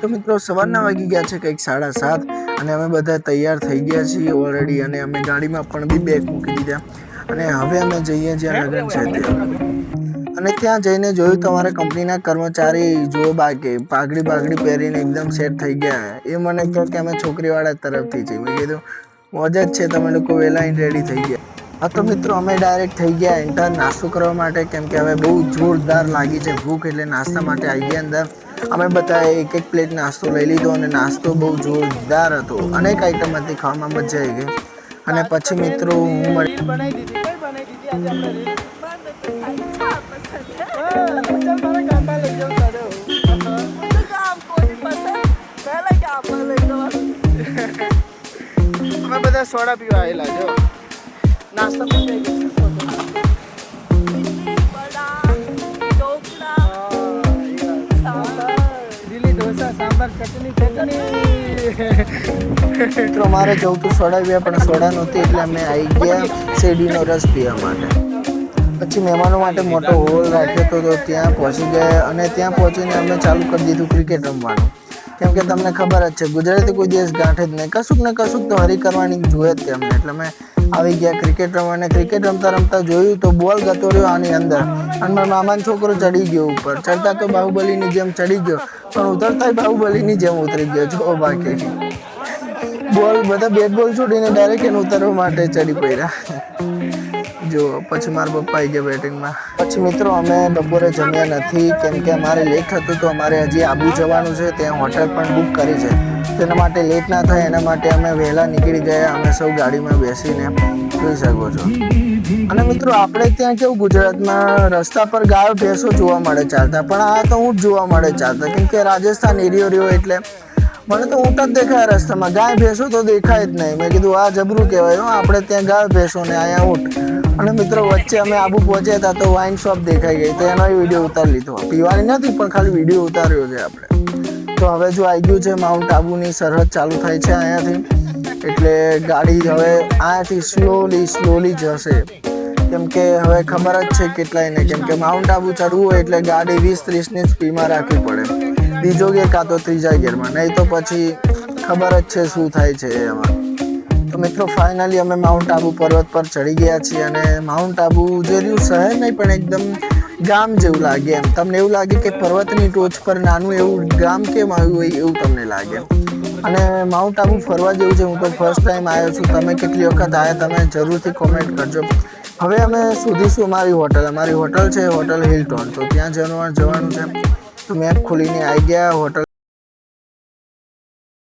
તો મિત્રો સવારના વાગી ગયા છે કંઈક 7:30 અને અમે બધા તૈયાર થઈ ગયા છીએ ઓલરેડી અને અમે ગાડીમાં પણ બી બેગ મૂકી દીધા અને હવે અમે જઈએ જ્યાં લગ્ન છે ત્યાં અને ત્યાં જઈને જોયું તો અમારા કંપનીના કર્મચારી જો પાઘડી પહેરીને એકદમ સેટ થઈ ગયા એ મને કહે કે અમે છોકરીવાળા તરફથી છીએ મેં કીધું મોજ જ છે તમે લોકો વહેલા રેડી થઈ ગયા હા તો મિત્રો અમે ડાયરેક્ટ થઈ ગયા એન્ટર નાસ્તો કરવા માટે કેમ કે હવે બહુ જોરદાર લાગી છે ભૂખ એટલે નાસ્તા માટે આવી ગયા અંદર અમે બધાએ એક પ્લેટ નાસ્તો લઈ લીધો અને નાસ્તો બહુ જોરદાર હતો અનેક આઈટમ હતી ખાવામાં મજા આવી ગઈ અને પછી મિત્રો અમે બધા સોડા પીવા આવેલા જો નાસ્તો પણ થઈ ગયો મિત્રો મારે જવું તો સોડા પીવા પણ સોડા નહોતી એટલે અમે આવી ગયા શેરડીનો રસ પીવા માટે પછી મહેમાનો માટે મોટો હોલ રાખ્યો હતો તો ત્યાં પહોંચી ગયા અને ત્યાં પહોંચીને અમે ચાલુ કરી દીધું ક્રિકેટ રમવાનું કેમ કે તમને ખબર જ છે ગુજરાતી કોઈ દિવસ ગાંઠે જ નહીં કશુંક ને કશુંક તો હરી કરવાની જોઈએ જ તેમને એટલે અમે આવી ગયા ક્રિકેટ રમવાને ક્રિકેટ રમતા જોયું તો બોલ ગતો રહ્યો આની અંદર અને મારા મામાનો છોકરો ચડી ગયો ઉપર ચડતા તો બાહુબલીની જેમ ચડી ગયો પણ ઉતરતા બાહુબલીની જેમ ઉતરી ગયો જો બાકી બોલ બધા બેટ બોલ છોડીને ડાયરેક્ટ એને ઉતરવા માટે ચડી પડ્યા જો પછી મારા પપ્પા આવી ગયા બેટિંગમાં પછી મિત્રો અમે બપોરે જમ્યા નથી કેમ કે અમારે લેટ હતું તો અમારે હજી આબુ જવાનું છે ત્યાં હોટલ પણ બુક કરી છે તેના માટે લેટ ના થાય એના માટે અમે વહેલા નીકળી ગયા અમે સૌ ગાડીમાં બેસીને જોઈ શકો છો અને મિત્રો આપણે ત્યાં કેવું ગુજરાતમાં રસ્તા પર ગાયો ભેંસો જોવા મળે ચાલતા પણ આ તો ઊંટ જોવા મળે ચાલતા કેમ કે રાજસ્થાન એરિયો રહ્યો એટલે મને તો ઊંટ જ દેખાય રસ્તામાં ગાય ભેંસો તો દેખાય જ નહીં મેં કીધું આ જબરું કહેવાય આપણે ત્યાં ગાય ભેંસો ને અહીંયા ઊંટ અને મિત્રો વચ્ચે અમે આબુ પહોંચ્યા હતા તો વાઇન શોપ દેખાઈ ગઈ તો એનો વિડીયો ઉતારી લીધો પીવાની નથી પણ ખાલી વિડીયો ઉતાર્યો છે આપણે તો હવે જો આવી ગયું છે માઉન્ટ આબુની સરહદ ચાલુ થાય છે અહીંયાથી એટલે ગાડી હવે અહીંયાથી સ્લોલી જશે કેમ કે હવે ખબર જ છે કેટલાય ને કેમ કે માઉન્ટ આબુ ચડવું હોય એટલે ગાડી 20-30ની સ્પીડમાં રાખવી પડે બીજો ગેર કાં તો ત્રીજા ગેરમાં નહીં તો પછી ખબર જ છે શું થાય છે એમાં તો મિત્રો ફાઇનલી અમે માઉન્ટ આબુ પર્વત પર ચડી ગયા છીએ અને માઉન્ટ આબુ જે રહ્યું શહેર નહીં પણ એકદમ ગામ જેવું લાગે એમ તમને એવું લાગે કે પર્વતની ટોચ પર નાનું એવું ગામ કેમ આવ્યું હોય એવું તમને લાગે અને માઉન્ટ આબુ ફરવા જેવું છે હું તો ફર્સ્ટ ટાઈમ આવ્યો છું તમે કેટલી વખત આવ્યા તમે જરૂરથી કોમેન્ટ કરજો હવે અમે શોધીશું અમારી હોટલ છે હોટલ હિલટોન તો ત્યાં જવાનું છે તો મેપ ખોલીને આવી ગયા હોટલ